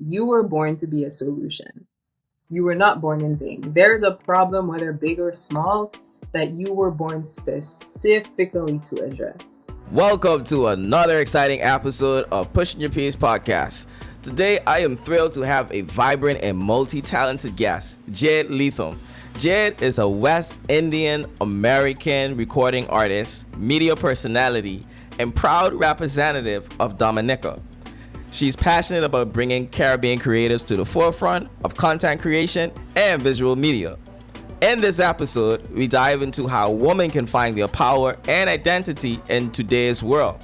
You were born to be a solution. You were not born in vain. There's a problem, whether big or small, that you were born specifically to address. Welcome to another exciting episode of Pushing Your Peace podcast. Today, I am thrilled to have a vibrant and multi-talented guest, Jade Leatham. Jade is a West Indian American recording artist, media personality, and proud representative of Dominica. She's passionate about bringing Caribbean creatives to the forefront of content creation and visual media. In this episode, we dive into how women can find their power and identity in today's world.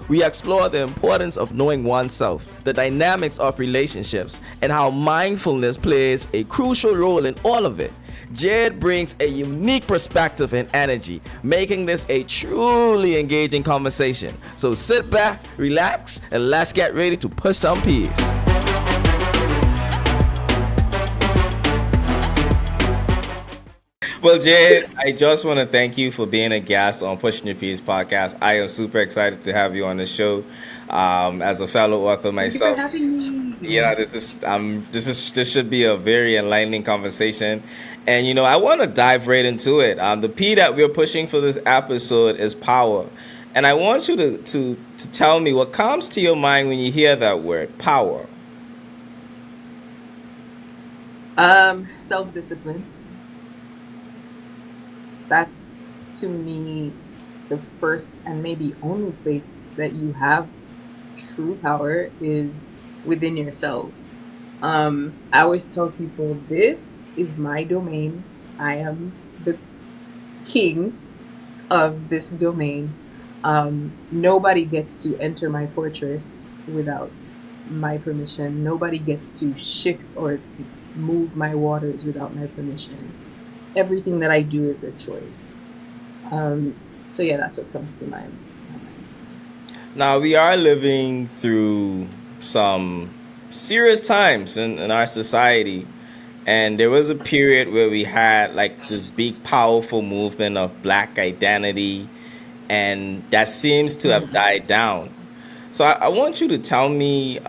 We explore the importance of knowing oneself, the dynamics of relationships, and how mindfulness plays a crucial role in all of it. Jade brings a unique perspective and energy, making this a truly engaging conversation. So sit back, relax, and let's get ready to push some peace. Well, Jade, I just want to thank you for being a guest on Pushing Your Peace podcast. I am super excited to have you on the show. As a fellow author myself, Thank you for having me. yeah, this should be a very enlightening conversation, and I want to dive right into it. The P that we're pushing for this episode is power, and I want you to tell me what comes to your mind when you hear that word, power. Self-discipline. That's, to me, the first and maybe only place that you have true power is within yourself. I always tell people, this is my domain. I am the king of this domain. Nobody gets to enter my fortress without my permission. Nobody gets to shift or move my waters without my permission. Everything that I do is a choice. So yeah, that's what comes to mind. Now, we are living through some serious times in our society, and there was a period where we had like this big, powerful movement of Black identity, and that seems to have died down. So I want you to tell me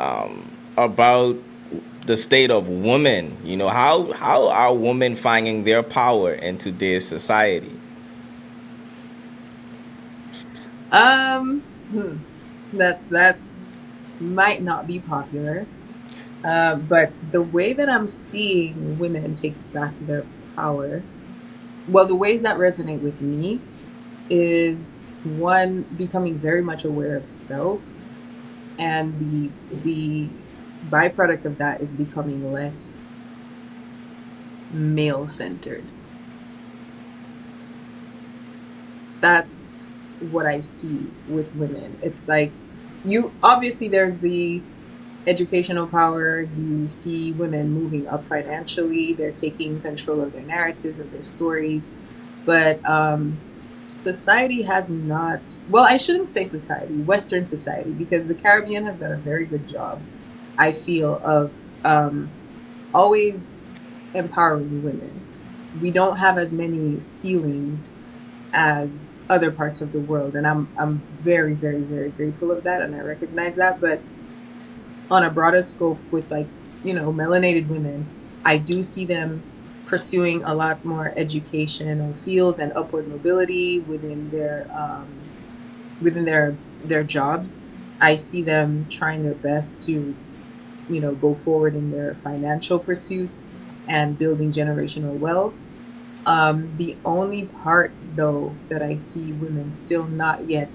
about the state of women. How are women finding their power in today's society? Um, hmm, that's might not be popular. But the way that I'm seeing women take back their power, well, the ways that resonate with me is one, becoming very much aware of self, and the byproduct of that is becoming less male centered. That's what I see with women. It's like, you obviously, there's the educational power. You see women moving up financially, they're taking control of their narratives, of their stories. But society has not, well, I shouldn't say society, Western society, because the Caribbean has done a very good job, I feel, of always empowering women. We don't have as many ceilings as other parts of the world, and I'm very, very, very grateful of that, and I recognize that. But on a broader scope, with, like, melanated women, I do see them pursuing a lot more educational fields and upward mobility within their jobs. I see them trying their best to go forward in their financial pursuits and building generational wealth. The only part, though, that I see women still not yet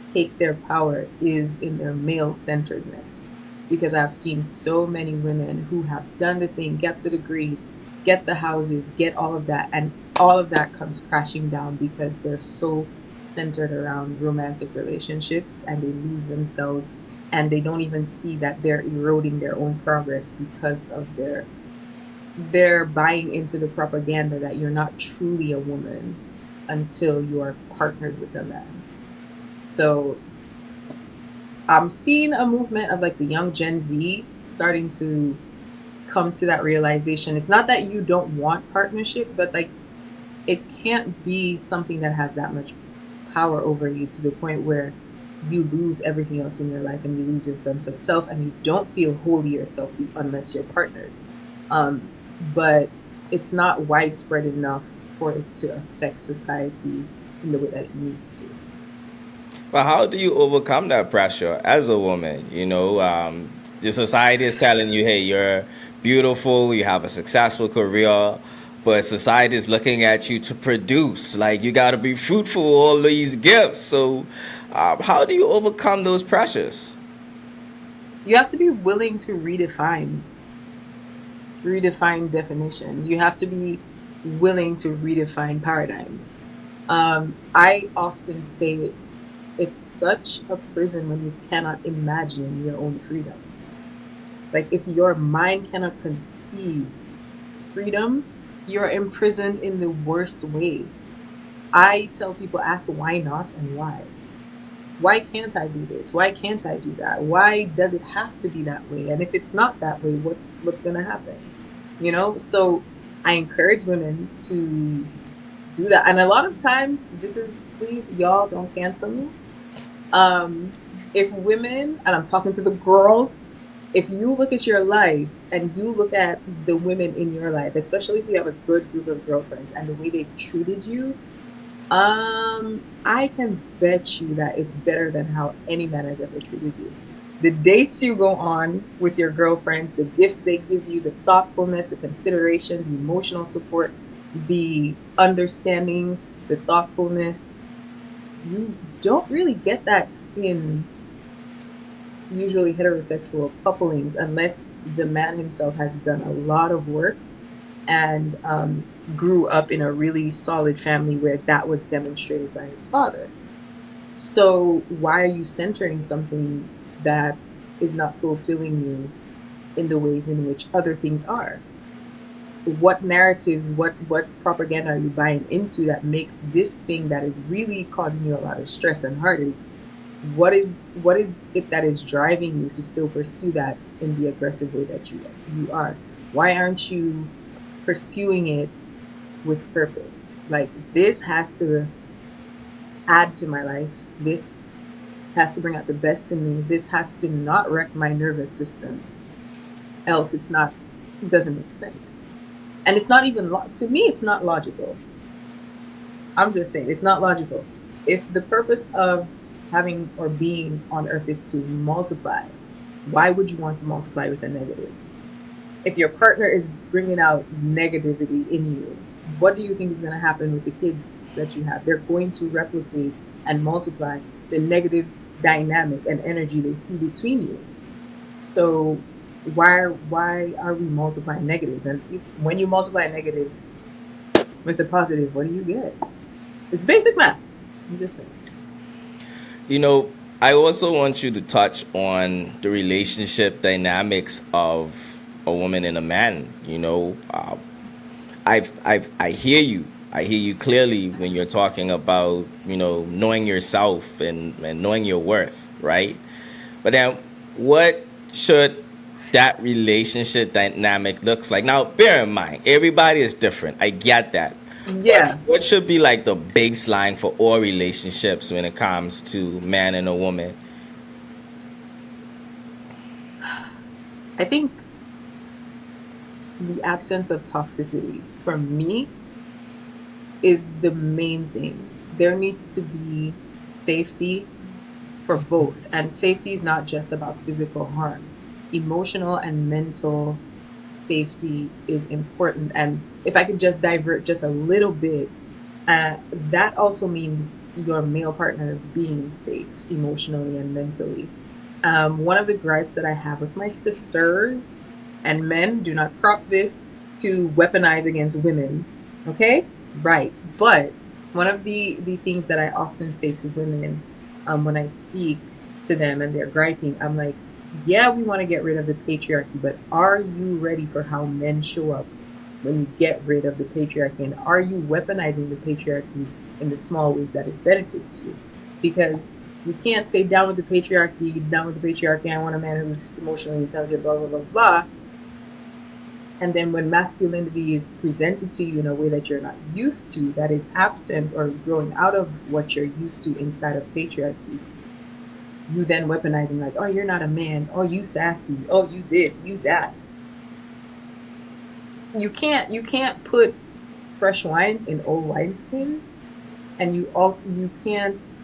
take their power is in their male centeredness. Because I've seen so many women who have done the thing, get the degrees, get the houses, get all of that, and all of that comes crashing down because they're so centered around romantic relationships, and they lose themselves, and they don't even see that they're eroding their own progress because of they're buying into the propaganda that you're not truly a woman until you are partnered with a man. So I'm seeing a movement of, like, the young Gen Z starting to come to that realization. It's not that you don't want partnership, but, like, it can't be something that has that much power over you to the point where you lose everything else in your life, and you lose your sense of self, and you don't feel wholly yourself unless you're partnered. But it's not widespread enough for it to affect society in the way that it needs to. But how do you overcome that pressure as a woman? The society is telling you, hey, you're beautiful, you have a successful career, but society is looking at you to produce. Like, you got to be fruitful, all these gifts. So, how do you overcome those pressures? You have to be willing to redefine definitions. You have to be willing to redefine paradigms. I often say it's such a prison when you cannot imagine your own freedom. Like, if your mind cannot conceive freedom, you're imprisoned in the worst way. I tell people, ask why not and why. Why can't I do this? Why can't I do that? Why does it have to be that way? And if it's not that way, what's going to happen? So I encourage women to do that. And a lot of times, please, y'all, don't cancel me. If women, and I'm talking to the girls, if you look at your life and you look at the women in your life, especially if you have a good group of girlfriends and the way they've treated you, I can bet you that it's better than how any man has ever treated you. The dates you go on with your girlfriends, the gifts they give you, the thoughtfulness, the consideration, the emotional support, the understanding, the thoughtfulness, you don't really get that in usually heterosexual couplings unless the man himself has done a lot of work and grew up in a really solid family where that was demonstrated by his father. So why are you centering something that is not fulfilling you in the ways in which other things are? What narratives, what propaganda are you buying into that makes this thing that is really causing you a lot of stress and heartache? What is it that is driving you to still pursue that in the aggressive way that you are? Why aren't you pursuing it with purpose? Like, this has to add to my life. This has to bring out the best in me. This has to not wreck my nervous system. Else it doesn't make sense. And it's not even, to me, it's not logical. I'm just saying, it's not logical. If the purpose of having or being on earth is to multiply, why would you want to multiply with a negative? If your partner is bringing out negativity in you, what do you think is going to happen with the kids that you have? They're going to replicate and multiply the negative dynamic and energy they see between you. So why are we multiplying negatives? And when you multiply a negative with a positive, what do you get? It's basic math. I'm just saying. I also want you to touch on the relationship dynamics of a woman and a man. I hear you. I hear you clearly when you're talking about knowing yourself and knowing your worth, right? But then, what should that relationship dynamic looks like? Now, bear in mind, everybody is different. I get that. But Yeah. what should be like the baseline for all relationships when it comes to man and a woman? I think the absence of toxicity for me is the main thing. There needs to be safety for both. And safety is not just about physical harm. Emotional and mental safety is important. And if I could just divert just a little bit, that also means your male partner being safe emotionally and mentally. One of the gripes that I have with my sisters and men, do not crop this to weaponize against women, okay? Right. But one of the things that I often say to women when I speak to them and they're griping, I'm like, yeah, we want to get rid of the patriarchy, but are you ready for how men show up when you get rid of the patriarchy? And are you weaponizing the patriarchy in the small ways that it benefits you? Because you can't say down with the patriarchy, I want a man who's emotionally intelligent, blah, blah, blah, blah. And then when masculinity is presented to you in a way that you're not used to, that is absent or growing out of what you're used to inside of patriarchy, you then weaponize him like, oh, you're not a man. Oh, you sassy. Oh, you this, you that. You can't put fresh wine in old wineskins, and you can't,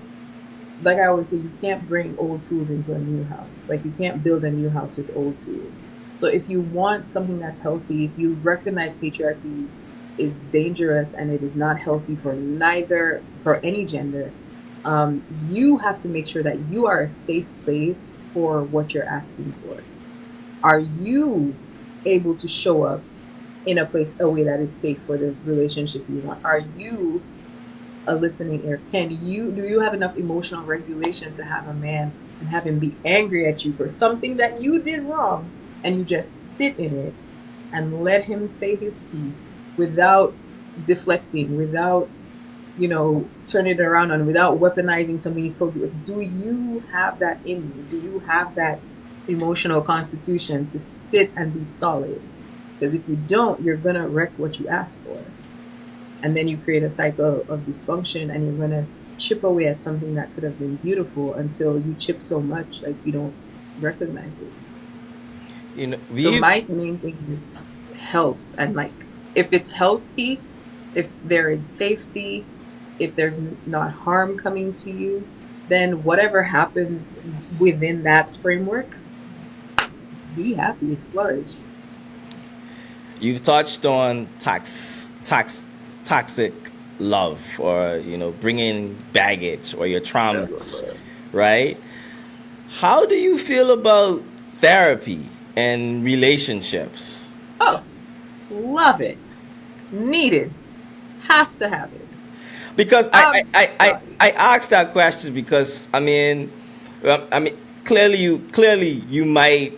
like I always say, you can't bring old tools into a new house. Like you can't build a new house with old tools. So if you want something that's healthy, if you recognize patriarchy is dangerous and it is not healthy for any gender, you have to make sure that you are a safe place for what you're asking for. Are you able to show up in a way that is safe for the relationship you want? Are you a listening ear? Do you have enough emotional regulation to have a man and have him be angry at you for something that you did wrong, and you just sit in it and let him say his piece without deflecting, without turning it around, and without weaponizing something he's told you? Do you have that in you? Do you have that emotional constitution to sit and be solid? Because if you don't, you're gonna wreck what you asked for, and then you create a cycle of dysfunction, and you're gonna chip away at something that could have been beautiful until you chip so much like you don't recognize it. You know, So we my main thing is health, and like, if it's healthy, if there is safety, if there's not harm coming to you, then whatever happens within that framework, be happy, flourish. you've touched on toxic love, or bringing baggage or your traumas, right? How do you feel about therapy and relationships? Oh, love it. Needed. Have to have it. Because I'm sorry. I asked that question because I mean clearly you might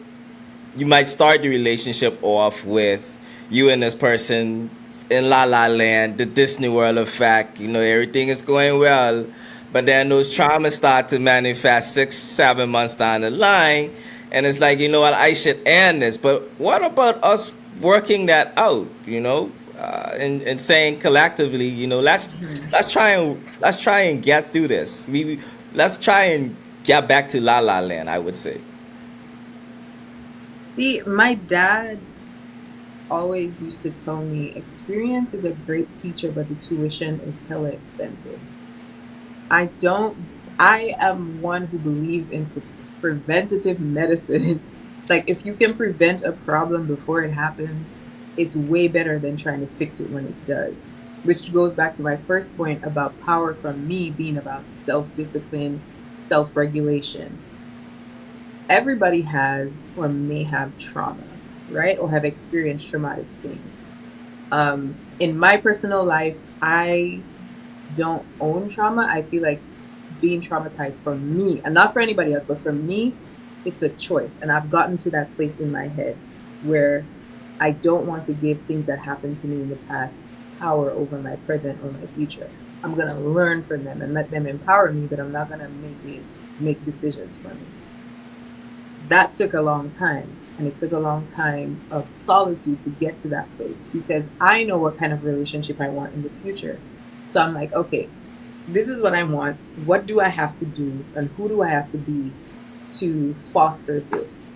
start the relationship off with you and this person in La La Land, the Disney World effect. Everything is going well, but then those traumas start to manifest 6 7 months down the line, and it's like, what, I should end this. But what about us working that out? And saying collectively, Mhm. let's try and get through this. Let's try and get back to La La Land, I would say. See, my dad always used to tell me experience is a great teacher, but the tuition is hella expensive. I don't, I am one who believes in preventative medicine. Like, if you can prevent a problem before it happens, it's way better than trying to fix it when it does. Which goes back to my first point about power from me being about self discipline, self regulation. Everybody has or may have trauma, right? Or have experienced traumatic things. In my personal life, I don't own trauma. I feel like being traumatized for me, and not for anybody else, but for me, it's a choice. And I've gotten to that place in my head where I don't want to give things that happened to me in the past power over my present or my future. I'm going to learn from them and let them empower me, but I'm not going to make decisions for me. That took a long time. And it took a long time of solitude to get to that place, because I know what kind of relationship I want in the future. So I'm like, okay, this is what I want. What do I have to do? And who do I have to be to foster this?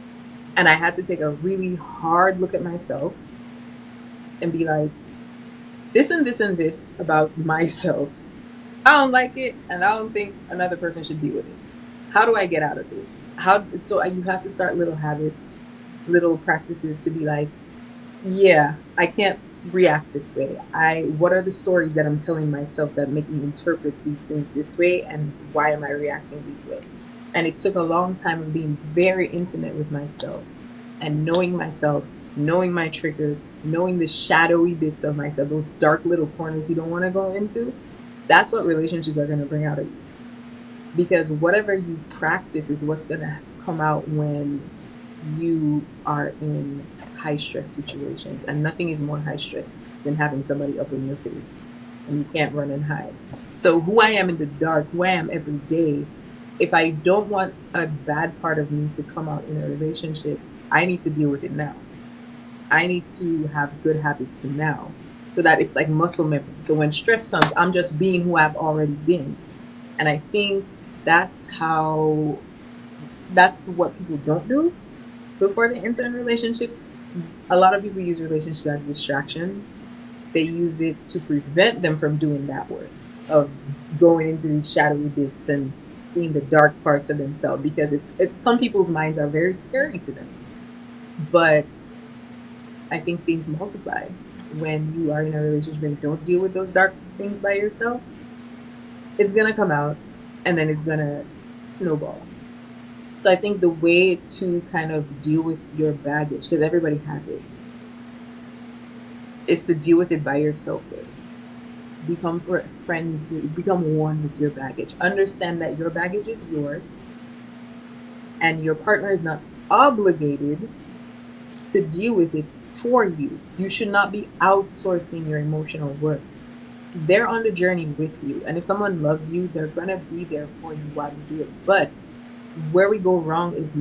And I had to take a really hard look at myself and be like, this and this and this about myself, I don't like it, and I don't think another person should deal with it. How do I get out of this? You have to start little habits, little practices to be like, yeah, I can't react this way. What are the stories that I'm telling myself that make me interpret these things this way, and why am I reacting this way? And it took a long time of being very intimate with myself, knowing my triggers, knowing the shadowy bits of myself, those dark little corners you don't want to go into. That's what relationships are going to bring out of you, because whatever you practice is what's going to come out when you are in high stress situations. And nothing is more high stress than having somebody up in your face and you can't run and hide. So who I am in the dark, who I am every day, if I don't want a bad part of me to come out in a relationship, I need to deal with it now. I need to have good habits now, so that it's like muscle memory. So when stress comes, I'm just being who I've already been. And I think that's how that's what people don't do before they enter in relationships. A lot of people use relationships as distractions. They use it to prevent them from doing that work of going into these shadowy bits and seeing the dark parts of themselves, because it's some people's minds are very scary to them. But I think things multiply when you are in a relationship and don't deal with those dark things by yourself. It's gonna come out, and then it's gonna snowball. So I think the way to kind of deal with your baggage, because everybody has it, is to deal with it by yourself first. Become friends, become one with your baggage. Understand that your baggage is yours, and your partner is not obligated to deal with it for you. You should not be outsourcing your emotional work. They're on the journey with you, and if someone loves you, they're gonna be there for you while you do it. But where we go wrong is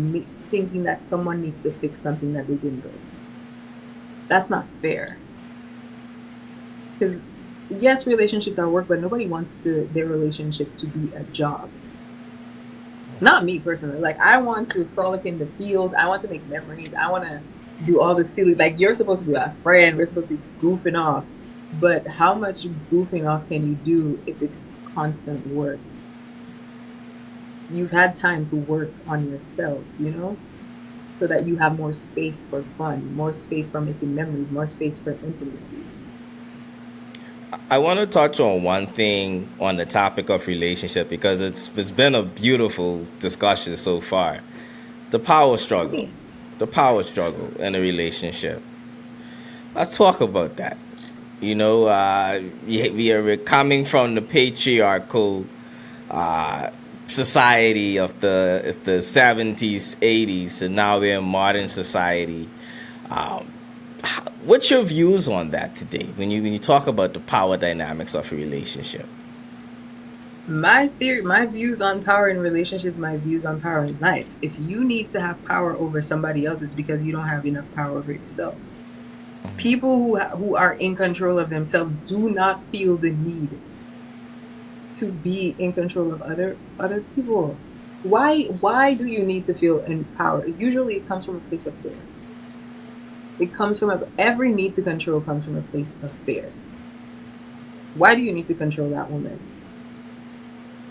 thinking that someone needs to fix something that they didn't do. That's not fair. Because yes, relationships are work, but nobody wants their relationship to be a job. Not me personally. Like, I want to frolic in the fields. I want to make memories. I want to do all the silly. Like, you're supposed to be a friend. We're supposed to be goofing off. But how much goofing off can you do if it's constant work? You've had time to work on yourself, so that you have more space for fun, more space for making memories, more space for intimacy. I want to touch on one thing on the topic of relationship because it's been a beautiful discussion so far. The power struggle. Okay. The power struggle in a relationship. Let's talk about that. We're coming from the patriarchal society of the 70s, 80s, and now we're in modern society. What's your views on that today when you talk about the power dynamics of a relationship? My theory, my views on power in relationships, my views on power in life. If you need to have power over somebody else, it's because you don't have enough power over yourself. People who are in control of themselves do not feel the need to be in control of other people. Why do you need to feel in power? Usually it comes from a place of fear. It comes from every need to control comes from a place of fear. Why do you need to control that woman?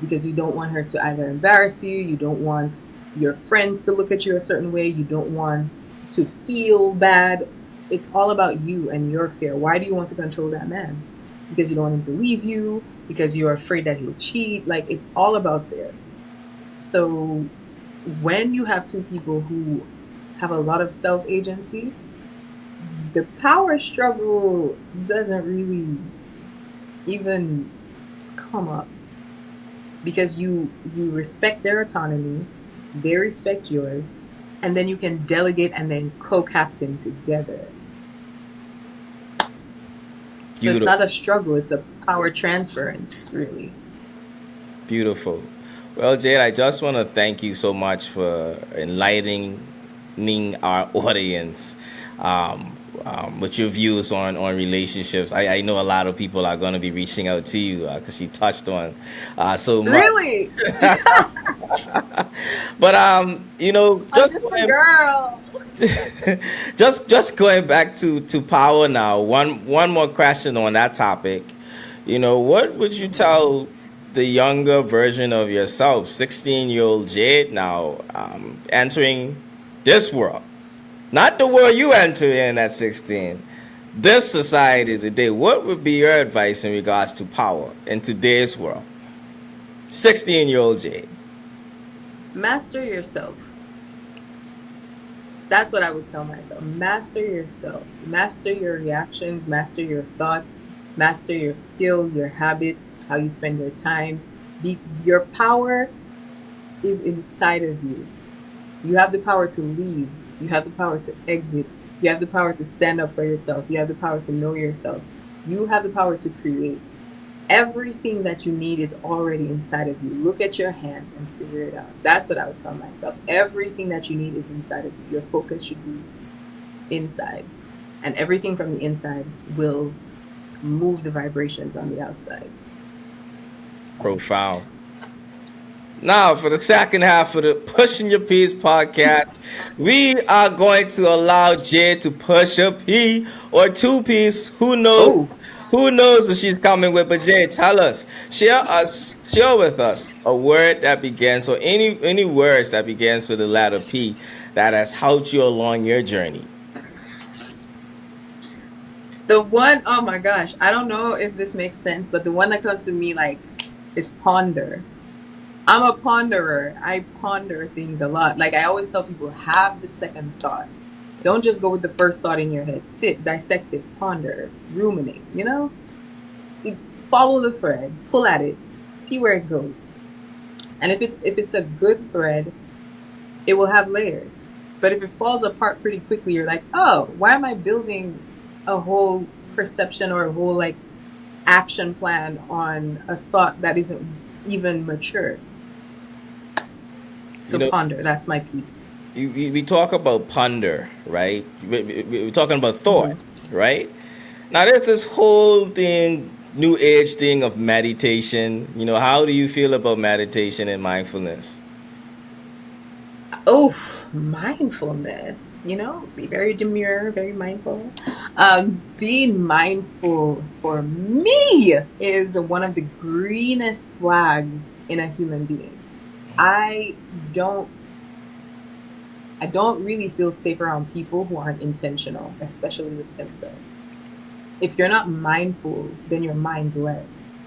Because you don't want her to either embarrass you, you don't want your friends to look at you a certain way, you don't want to feel bad. It's all about you and your fear. Why do you want to control that man? Because you don't want him to leave you, because you're afraid that he'll cheat. Like, it's all about fear. So when you have two people who have a lot of self-agency, the power struggle doesn't really even come up, because you respect their autonomy, they respect yours, and then you can delegate and then co-captain together. So it's not a struggle, it's a power transference, really. Beautiful. Well, Jade, I just want to thank you so much for enlightening our audience with your views on relationships. I know a lot of people are going to be reaching out to you because you touched on so much. Really? But I'm just just a girl. just going back to power now. One more question on that topic. What would you tell the younger version of yourself, 16-year-old Jade now, entering this world? Not the world you enter in at 16. This society today, what would be your advice in regards to power in today's world? 16-year-old Jade. Master yourself. That's what I would tell myself. Master yourself. Master your reactions. Master your thoughts. Master your skills, your habits, how you spend your time. Your power is inside of you. You have the power to leave. You have the power to exit. You have the power to stand up for yourself. You have the power to know yourself. You have the power to create. Everything that you need is already inside of you. Look at your hands and figure it out. That's what I would tell myself. Everything that you need is inside of you. Your focus should be inside. And everything from the inside will move the vibrations on the outside. Profound. Now, for the second half of the Pushing Your Peace podcast, we are going to allow Jade to push a P or two piece. Who knows? Oh, Who knows what she's coming with? But Jade, tell us, share with us a word that begins, or any words that begins with the letter P that has helped you along your journey. the one, oh my gosh, I don't know if this makes sense, but the one that comes to me like is ponder. I'm a ponderer. I ponder things a lot. Like I always tell people, have the second thought. Don't just go with the first thought in your head. Sit, dissect it, ponder, ruminate, See, follow the thread, pull at it, see where it goes. And if it's a good thread, it will have layers. But if it falls apart pretty quickly, you're like, oh, why am I building a whole perception or a whole like action plan on a thought that isn't even mature? You So know, ponder, that's my P. we talk about ponder, right? We're talking about thought, Hmm. right? Now, there's this whole thing, new age thing of meditation. How do you feel about meditation and mindfulness? Oh, mindfulness, be very demure, very mindful. Being mindful for me is one of the greenest flags in a human being. I don't I don't really feel safe around people who aren't intentional, especially with themselves. If you're not mindful, then you're mindless.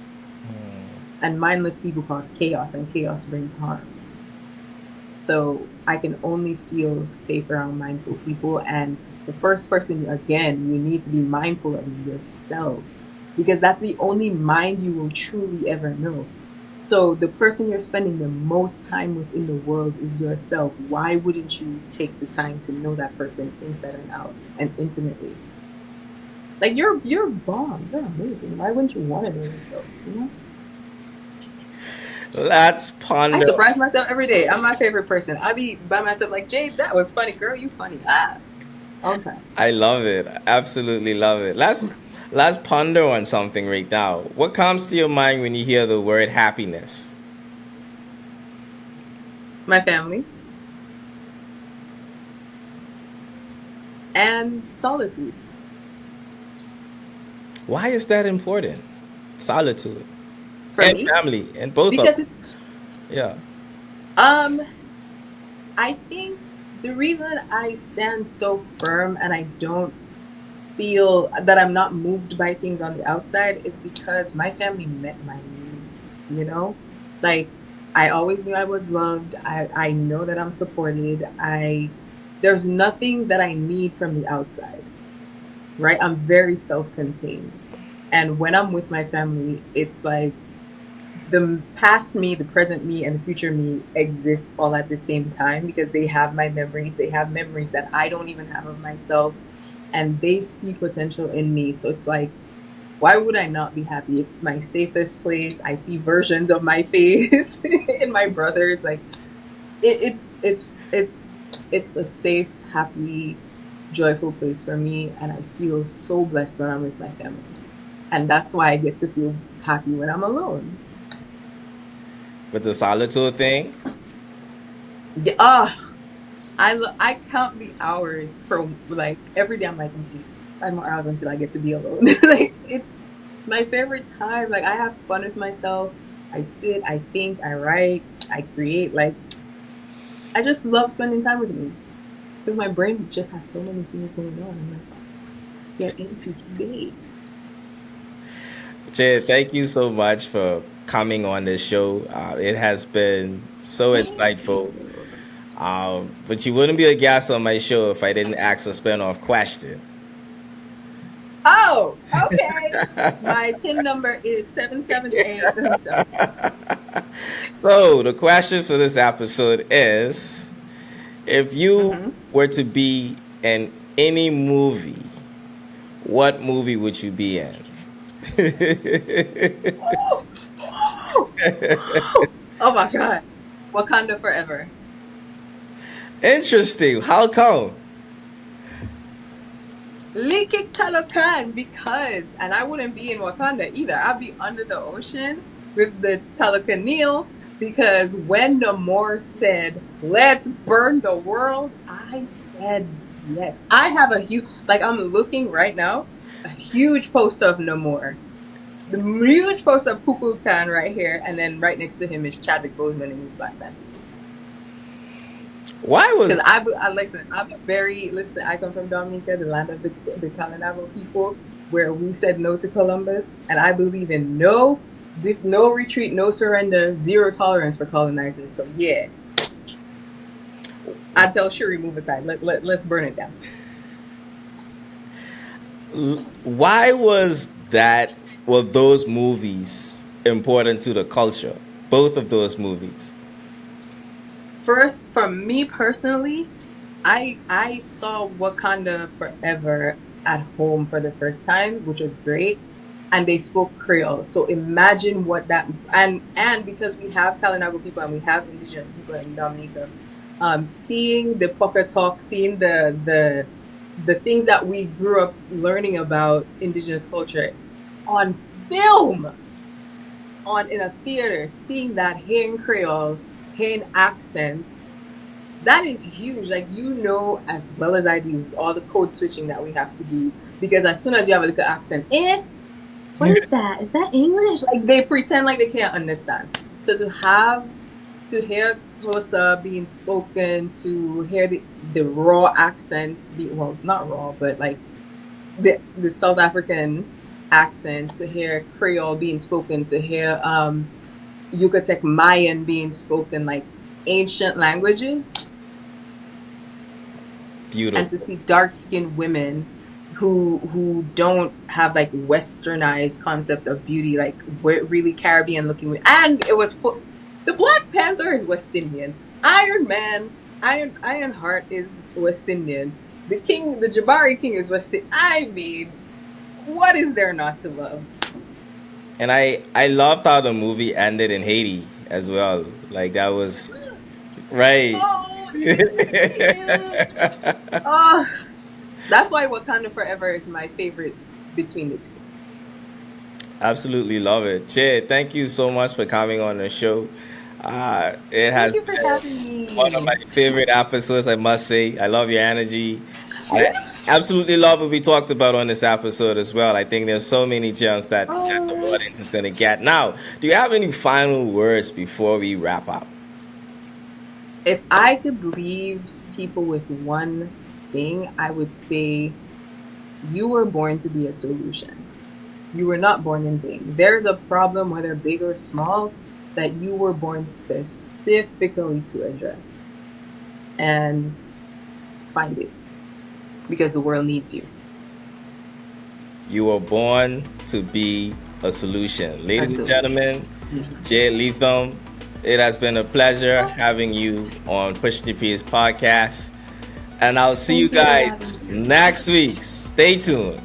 And mindless people cause chaos, and chaos brings harm. So I can only feel safe around mindful people. And the first person, again, you need to be mindful of is yourself, because that's the only mind you will truly ever know. So the person you're spending the most time with in the world is yourself. Why wouldn't you take the time to know that person inside and out and intimately? Like you're bomb. You're amazing. Why wouldn't you want to know yourself? Let's I ponder. surprise myself every day. I'm my favorite person. I be by myself like, Jade, that was funny, girl. You funny. On time. I love it. Absolutely love it. Let's ponder on something right now. What comes to your mind when you hear the word happiness? My family and solitude Why is that important? Solitude for and me family and both of because them. it's Yeah. um I think the reason I stand so firm and I don't feel that I'm not moved by things on the outside is because my family met my needs. Like I always knew I was loved. I know that I'm supported. I There's nothing that I need from the outside, right? I'm very self-contained. And when I'm with my family, it's like the past me, the present me, and the future me exist all at the same time because they have my memories. They have memories that I don't even have of myself, and they see potential in me. So it's like, why would I not be happy? It's my safest place. I see versions of my face in my brothers. Like it's a safe, happy, joyful place for me, and I feel so blessed when I'm with my family. And that's why I get to feel happy when I'm alone. With the solitude thing, Yeah, I count the hours for like every day. I'm like, okay, 5 more hours until I get to be alone. Like it's my favorite time. Like I have fun with myself. I sit, I think, I write, I create. Like I just love spending time with me because my brain just has so many things going on. I'm like, okay, what are we gonna get into today? Jay, thank you so much for coming on this show. It has been so Thank insightful. you. But you wouldn't be a guest on my show if I didn't ask a spinoff question. Oh, okay. My pin number is 778. I'm sorry. So the question for this episode is: if you Mm-hmm. were to be in any movie, what movie would you be in? Oh my God. Wakanda forever. Interesting. How come? Liki Talokan, because, and I wouldn't be in Wakanda either. I'd be under the ocean. with the Talakanil, because when Namor said, "Let's burn the world," I said yes. I have a huge, like, I'm looking right now, a huge poster of Namor. The huge poster of Kukulkan right here, and then right next to him is Chadwick Boseman in his Black Panther suit. Why was Because listen, listen, I come from Dominica, the land of the Kalinago people, where we said no to Columbus, and I believe in no retreat, no surrender, zero tolerance for colonizers. So yeah, I tell Shuri, move aside. Let's burn it down. why was that? Well, those movies important to the culture. Both of those movies. First, for me personally, I saw Wakanda Forever at home for the first time, which was great. And they spoke Creole. So imagine what that, and because we have Kalinago people and we have indigenous people in Dominica, seeing the poker talk, seeing the things that we grew up learning about indigenous culture on film, in a theater, seeing that, hearing Creole, hearing accents, that is huge. Like, as well as I do, all the code switching that we have to do, because as soon as you have a little accent, what is that? Is that English? Like, they pretend like they can't understand. So to hear Tosa being spoken, to hear the raw accents, well, not raw, but like the South African accent, to hear Creole being spoken, to hear Yucatec Mayan being spoken, like ancient languages, Beautiful. and to see dark-skinned women who don't have like westernized concept of beauty, like really Caribbean looking. And it was the Black Panther is West Indian. Iron Man, Ironheart is West Indian. The Jabari King is West Indian. I mean, what is there not to love? And I loved how the movie ended in Haiti as well. Like, that was right. Oh, so cute. Oh, that's why Wakanda Forever is my favorite between the two. Absolutely love it. Jade, thank you so much for coming on the show. It Thank has you for been having one of me. my favorite episodes, I must say. I love your energy. I absolutely love what we talked about on this episode as well. I think there's so many gems that the Oh. audience is going to get. Now, do you have any final words before we wrap up? If I could leave people with one thing, I would say you were born to be a solution. You were not born in vain. There's a problem, whether big or small, that you were born specifically to address. And find it. Because the world needs you. You were born to be a solution. Ladies and gentlemen, Jade Leatham, it has been a pleasure having you on Push Your Peers podcast. And I'll see you guys next week. Stay tuned.